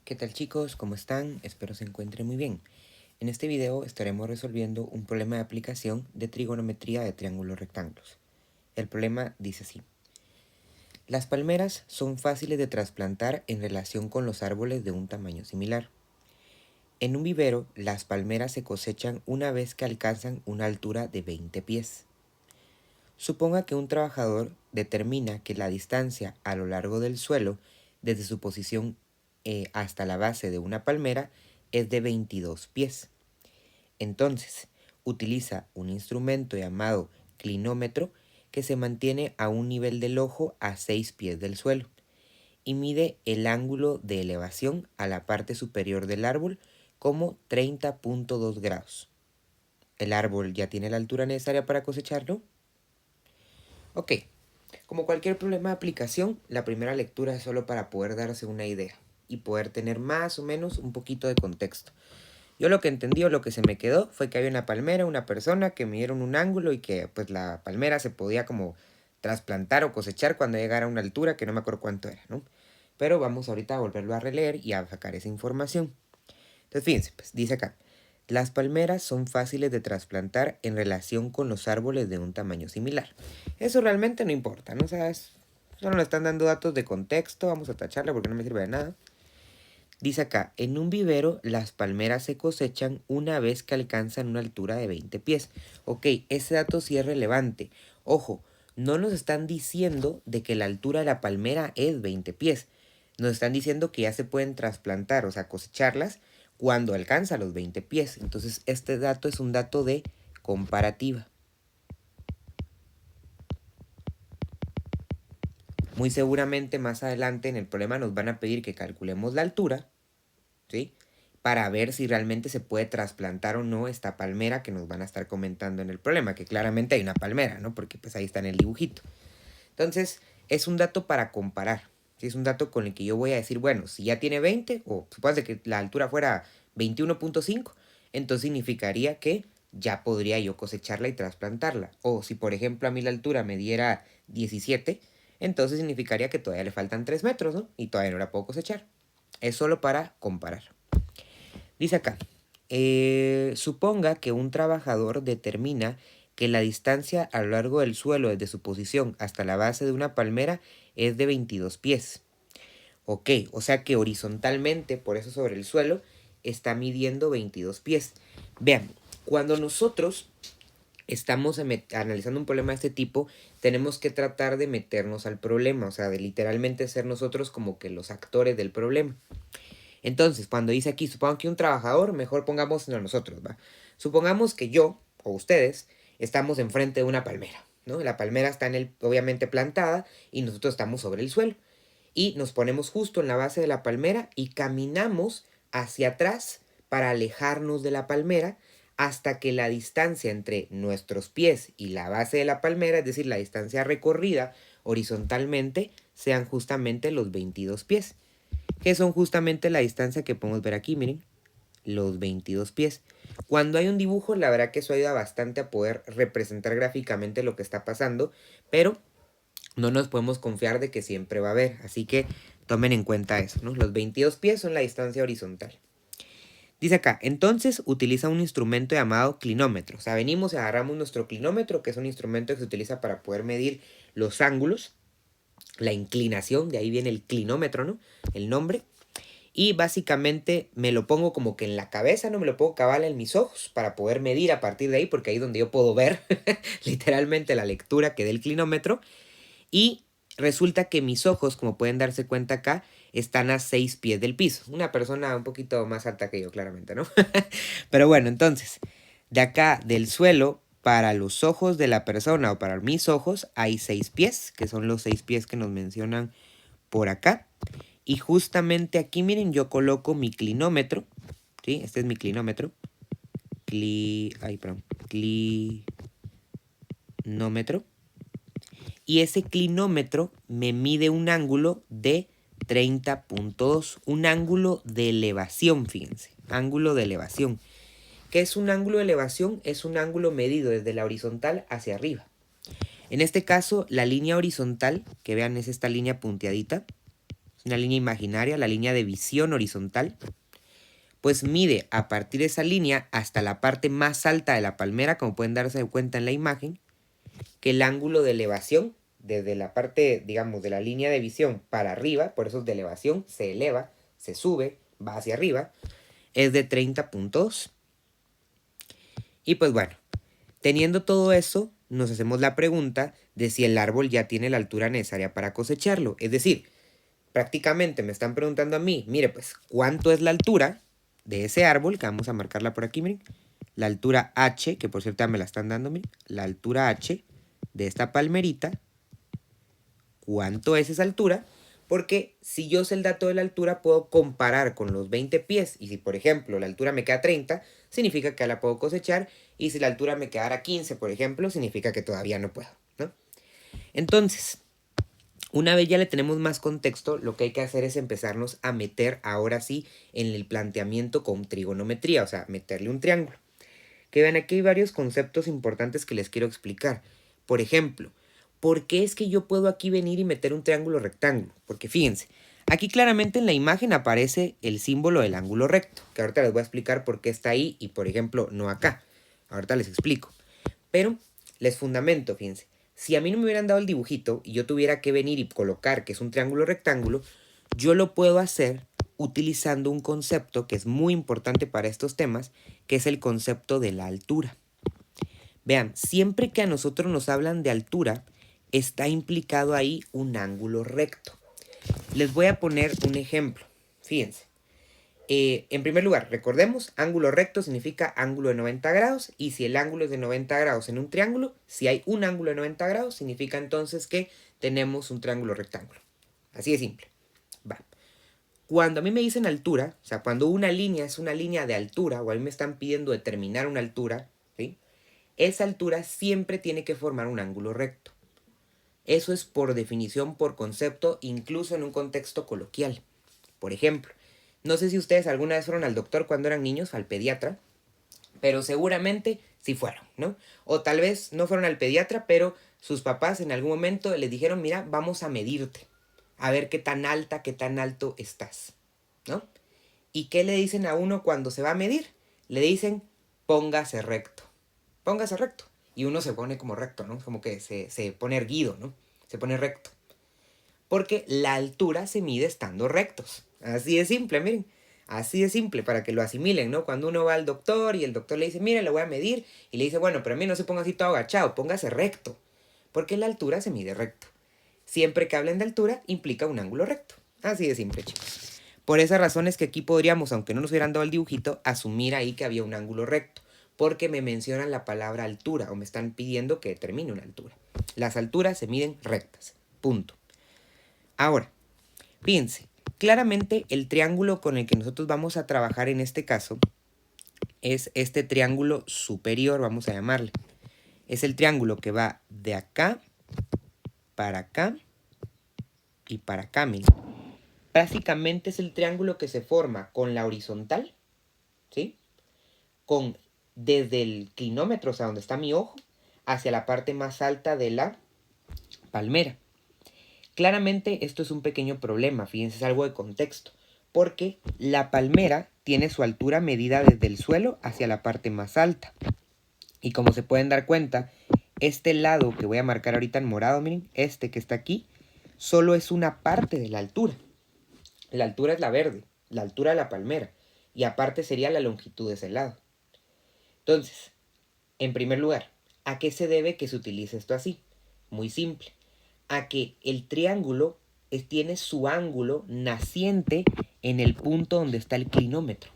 ¿Qué tal chicos? ¿Cómo están? Espero se encuentren muy bien. En este video estaremos resolviendo un problema de aplicación de trigonometría de triángulos rectángulos. El problema dice así. Las palmeras son fáciles de trasplantar en relación con los árboles de un tamaño similar. En un vivero, las palmeras se cosechan una vez que alcanzan una altura de 20 pies. Suponga que un trabajador determina que la distancia a lo largo del suelo, desde su posición hasta la base de una palmera, es de 22 pies. Entonces, utiliza un instrumento llamado clinómetro que se mantiene a un nivel del ojo a 6 pies del suelo y mide el ángulo de elevación a la parte superior del árbol como 30.2 grados. ¿El árbol ya tiene la altura necesaria para cosecharlo? Ok, como cualquier problema de aplicación, la primera lectura es solo para poder darse una idea y poder tener más o menos un poquito de contexto. Yo lo que entendí o lo que se me quedó fue que había una palmera, una persona que midieron un ángulo y que pues la palmera se podía como trasplantar o cosechar cuando llegara a una altura que no me acuerdo cuánto era, ¿no? Pero vamos ahorita a volverlo a releer y a sacar esa información. Entonces fíjense, pues dice acá, las palmeras son fáciles de trasplantar en relación con los árboles de un tamaño similar. Eso realmente no importa, ¿no? O sea, solo le están dando datos de contexto, vamos a tacharla porque no me sirve de nada. Dice acá, en un vivero las palmeras se cosechan una vez que alcanzan una altura de 20 pies. Ok, ese dato sí es relevante. Ojo, no nos están diciendo de que la altura de la palmera es 20 pies. Nos están diciendo que ya se pueden trasplantar, o sea, cosecharlas cuando alcanza los 20 pies. Entonces, este dato es un dato de comparativa. Muy seguramente más adelante en el problema nos van a pedir que calculemos la altura, ¿sí? Para ver si realmente se puede trasplantar o no esta palmera que nos van a estar comentando en el problema, que claramente hay una palmera, ¿no? Porque pues ahí está en el dibujito. Entonces, es un dato para comparar. ¿Sí? Es un dato con el que yo voy a decir, bueno, si ya tiene 20, o supone que la altura fuera 21.5, entonces significaría que ya podría yo cosecharla y trasplantarla. O si, por ejemplo, a mí la altura me diera 17, entonces significaría que todavía le faltan 3 metros, ¿no? Y todavía no la puedo cosechar. Es solo para comparar. Dice acá, suponga que un trabajador determina que la distancia a lo largo del suelo desde su posición hasta la base de una palmera es de 22 pies. Ok, o sea que horizontalmente, por eso sobre el suelo, está midiendo 22 pies. Vean, cuando nosotros estamos analizando un problema de este tipo, tenemos que tratar de meternos al problema, o sea, de literalmente ser nosotros como que los actores del problema. Entonces, cuando dice aquí, supongo que un trabajador, mejor pongamos a nosotros, ¿va? Supongamos que yo, o ustedes, estamos enfrente de una palmera, ¿no? La palmera está obviamente plantada y nosotros estamos sobre el suelo. Y nos ponemos justo en la base de la palmera y caminamos hacia atrás para alejarnos de la palmera hasta que la distancia entre nuestros pies y la base de la palmera, es decir, la distancia recorrida horizontalmente, sean justamente los 22 pies, que son justamente la distancia que podemos ver aquí, miren, los 22 pies. Cuando hay un dibujo, la verdad que eso ayuda bastante a poder representar gráficamente lo que está pasando, pero no nos podemos confiar de que siempre va a haber, así que tomen en cuenta eso, ¿no? Los 22 pies son la distancia horizontal. Dice acá, entonces utiliza un instrumento llamado clinómetro. O sea, venimos y agarramos nuestro clinómetro, que es un instrumento que se utiliza para poder medir los ángulos, la inclinación, de ahí viene el clinómetro, ¿no? El nombre. Y básicamente me lo pongo como que en la cabeza, no me lo pongo cabal en mis ojos para poder medir a partir de ahí, porque ahí es donde yo puedo ver literalmente la lectura que dé el clinómetro. Y resulta que mis ojos, como pueden darse cuenta acá, están a 6 pies del piso. Una persona un poquito más alta que yo, claramente, ¿no? Pero bueno, entonces, de acá del suelo, para los ojos de la persona o para mis ojos, hay 6 pies, que son los 6 pies que nos mencionan por acá. Y justamente aquí, miren, yo coloco mi clinómetro, ¿sí? Este es mi clinómetro. Clinómetro. Y ese clinómetro me mide un ángulo de 30.2. Un ángulo de elevación, fíjense. Ángulo de elevación. ¿Qué es un ángulo de elevación? Es un ángulo medido desde la horizontal hacia arriba. En este caso, la línea horizontal, que vean es esta línea punteadita, es una línea imaginaria, la línea de visión horizontal, pues mide a partir de esa línea hasta la parte más alta de la palmera, como pueden darse cuenta en la imagen, que el ángulo de elevación, desde la parte, digamos, de la línea de visión para arriba, por eso es de elevación, se eleva, se sube, va hacia arriba, es de 30.2. Y pues bueno, teniendo todo eso, nos hacemos la pregunta de si el árbol ya tiene la altura necesaria para cosecharlo. Es decir, prácticamente me están preguntando a mí, mire pues, ¿cuánto es la altura de ese árbol? Que vamos a marcarla por aquí, miren. La altura H, que por cierto ya me la están dando, miren. La altura H de esta palmerita. ¿Cuánto es esa altura? Porque si yo sé el dato de la altura, puedo comparar con los 20 pies. Y si, por ejemplo, la altura me queda 30, significa que la puedo cosechar. Y si la altura me quedara 15, por ejemplo, significa que todavía no puedo, ¿no? Entonces, una vez ya le tenemos más contexto, lo que hay que hacer es empezarnos a meter ahora sí en el planteamiento con trigonometría, o sea, meterle un triángulo. Que vean, aquí hay varios conceptos importantes que les quiero explicar. Por ejemplo, ¿por qué es que yo puedo aquí venir y meter un triángulo rectángulo? Porque fíjense, aquí claramente en la imagen aparece el símbolo del ángulo recto, que ahorita les voy a explicar por qué está ahí y por ejemplo no acá. Ahorita les explico. Pero les fundamento, fíjense. Si a mí no me hubieran dado el dibujito y yo tuviera que venir y colocar que es un triángulo rectángulo, yo lo puedo hacer utilizando un concepto que es muy importante para estos temas, que es el concepto de la altura. Vean, siempre que a nosotros nos hablan de altura, está implicado ahí un ángulo recto. Les voy a poner un ejemplo. Fíjense. En primer lugar, recordemos, ángulo recto significa ángulo de 90 grados, y si el ángulo es de 90 grados en un triángulo, si hay un ángulo de 90 grados, significa entonces que tenemos un triángulo rectángulo. Así de simple. Va. Cuando a mí me dicen altura, o sea, cuando una línea es una línea de altura, o a mí me están pidiendo determinar una altura, ¿sí? Esa altura siempre tiene que formar un ángulo recto. Eso es por definición, por concepto, incluso en un contexto coloquial. Por ejemplo, no sé si ustedes alguna vez fueron al doctor cuando eran niños, al pediatra, pero seguramente sí fueron, ¿no? O tal vez no fueron al pediatra, pero sus papás en algún momento les dijeron, mira, vamos a medirte, a ver qué tan alta, qué tan alto estás, ¿no? ¿Y qué le dicen a uno cuando se va a medir? Le dicen, póngase recto, póngase recto. Y uno se pone como recto, ¿no? Como que se pone erguido, ¿no? Se pone recto. Porque la altura se mide estando rectos. Así de simple, miren. Así de simple, para que lo asimilen, ¿no? Cuando uno va al doctor y el doctor le dice, mire, le voy a medir. Y le dice, bueno, pero a mí no se ponga así todo agachado, póngase recto. Porque la altura se mide recto. Siempre que hablen de altura, implica un ángulo recto. Así de simple, chicos. Por esa razón es que aquí podríamos, aunque no nos hubieran dado el dibujito, asumir ahí que había un ángulo recto. Porque me mencionan la palabra altura o me están pidiendo que determine una altura. Las alturas se miden rectas. Punto. Ahora, fíjense, claramente el triángulo con el que nosotros vamos a trabajar en este caso es este triángulo superior, vamos a llamarle. Es el triángulo que va de acá y para acá, miren. Básicamente es el triángulo que se forma con la horizontal, ¿sí? Desde el clinómetro, o sea, donde está mi ojo, hacia la parte más alta de la palmera. Claramente esto es un pequeño problema, fíjense, es algo de contexto, porque la palmera tiene su altura medida desde el suelo hacia la parte más alta. Y como se pueden dar cuenta, este lado que voy a marcar ahorita en morado, miren, este que está aquí, solo es una parte de la altura. La altura es la verde, la altura de la palmera, y aparte sería la longitud de ese lado. Entonces, en primer lugar, ¿a qué se debe que se utilice esto así? Muy simple. A que el triángulo tiene su ángulo naciente en el punto donde está el clinómetro,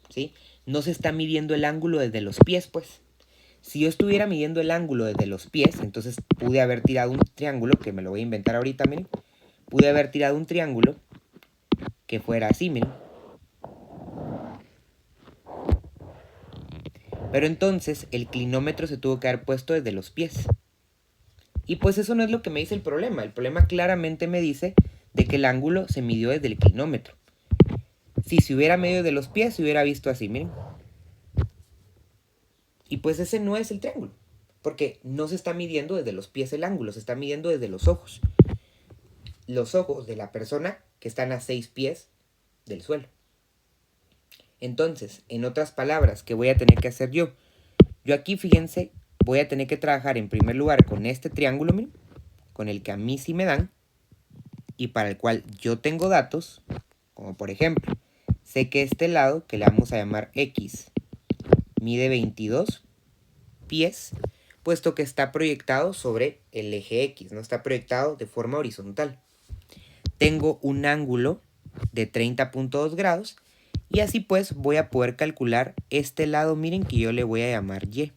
¿sí? No se está midiendo el ángulo desde los pies, pues. Si yo estuviera midiendo el ángulo desde los pies, entonces pude haber tirado un triángulo, que me lo voy a inventar ahorita, miren. Pude haber tirado un triángulo que fuera así, miren. Pero entonces el clinómetro se tuvo que haber puesto desde los pies. Y pues eso no es lo que me dice el problema. El problema claramente me dice de que el ángulo se midió desde el clinómetro. Si se hubiera medido de los pies, se hubiera visto así, miren. Y pues ese no es el triángulo. Porque no se está midiendo desde los pies el ángulo, se está midiendo desde los ojos. los ojos de la persona que están a 6 pies del suelo. Entonces, en otras palabras, ¿qué voy a tener que hacer yo? Yo aquí, fíjense, voy a tener que trabajar en primer lugar con este triángulo, miren, con el que a mí sí me dan y para el cual yo tengo datos, como por ejemplo, sé que este lado, que le vamos a llamar X, mide 22 pies, puesto que está proyectado sobre el eje X, no está proyectado de forma horizontal. Tengo un ángulo de 30.2 grados y así pues voy a poder calcular este lado, miren, que yo le voy a llamar Y,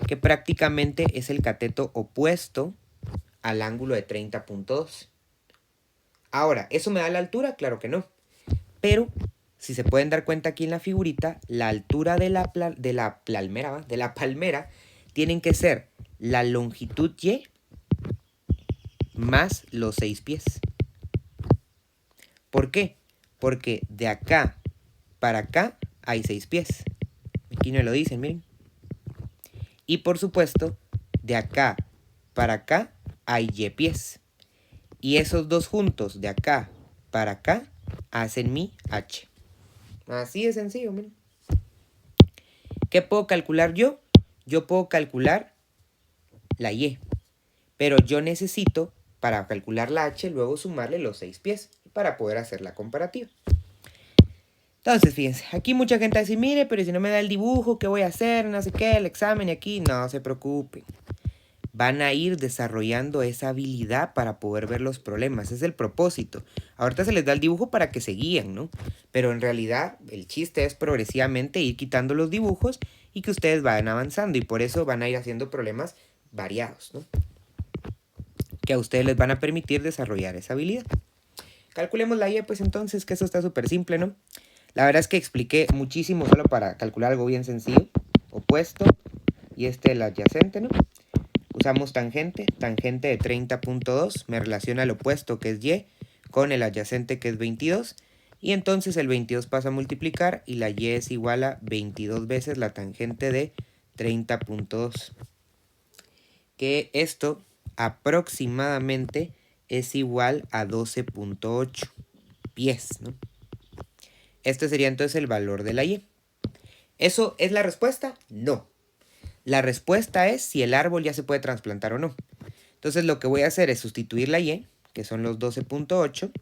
que prácticamente es el cateto opuesto al ángulo de 30.2. Ahora, ¿eso me da la altura? Claro que no. Pero, si se pueden dar cuenta aquí en la figurita, la altura de la palmera tienen que ser la longitud Y más los 6 pies. ¿Por qué? Porque de acá para acá hay 6 pies. Aquí no lo dicen, miren. Y por supuesto, de acá para acá hay Y pies. Y esos dos juntos, de acá para acá, hacen mi H. Así de sencillo, miren. ¿Qué puedo calcular yo? Yo puedo calcular la Y. Pero yo necesito, para calcular la H, luego sumarle los 6 pies para poder hacer la comparativa. Entonces, fíjense, aquí mucha gente dice, mire, pero si no me da el dibujo, ¿qué voy a hacer? No sé qué, el examen y aquí. No se preocupen. Van a ir desarrollando esa habilidad para poder ver los problemas. Ese es el propósito. Ahorita se les da el dibujo para que se guíen, ¿no? Pero en realidad el chiste es progresivamente ir quitando los dibujos y que ustedes vayan avanzando. Y por eso van a ir haciendo problemas variados, ¿no? Que a ustedes les van a permitir desarrollar esa habilidad. Calculemos la Y, pues entonces, que eso está súper simple, ¿no? La verdad es que expliqué muchísimo solo para calcular algo bien sencillo. Opuesto y el adyacente, ¿no? Usamos tangente de 30.2 me relaciona el opuesto que es Y con el adyacente que es 22 y entonces el 22 pasa a multiplicar y la Y es igual a 22 veces la tangente de 30.2. Que esto aproximadamente es igual a 12.8 pies, ¿no? Este sería entonces el valor de la Y. ¿Eso es la respuesta? No. La respuesta es si el árbol ya se puede trasplantar o no. Entonces lo que voy a hacer es sustituir la Y, que son los 12.8,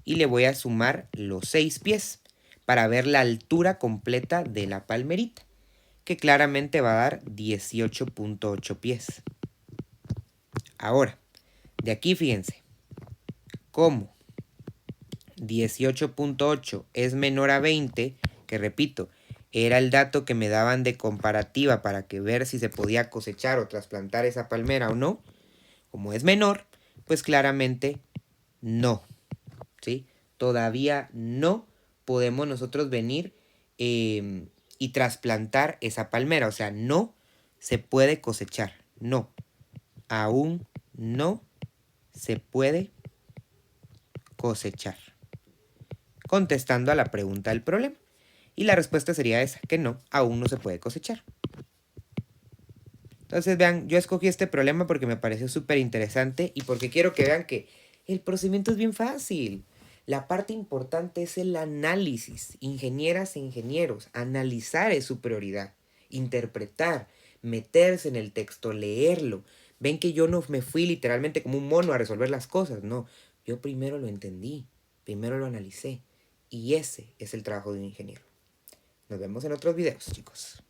y le voy a sumar los 6 pies para ver la altura completa de la palmerita, que claramente va a dar 18.8 pies. Ahora, de aquí fíjense, como 18.8 es menor a 20, que repito, era el dato que me daban de comparativa para que ver si se podía cosechar o trasplantar esa palmera o no, como es menor, pues claramente no, ¿sí? Todavía no podemos nosotros venir y trasplantar esa palmera, o sea, no se puede cosechar, no, aún no se puede cosechar. Contestando a la pregunta del problema. Y la respuesta sería esa, que no, aún no se puede cosechar. Entonces vean, yo escogí este problema porque me pareció súper interesante y porque quiero que vean que el procedimiento es bien fácil. La parte importante es el análisis. Ingenieras e ingenieros, analizar es su prioridad. Interpretar, meterse en el texto, leerlo. Ven que yo no me fui literalmente como un mono a resolver las cosas, no. Yo primero lo entendí, primero lo analicé. Y ese es el trabajo de un ingeniero. Nos vemos en otros videos, chicos.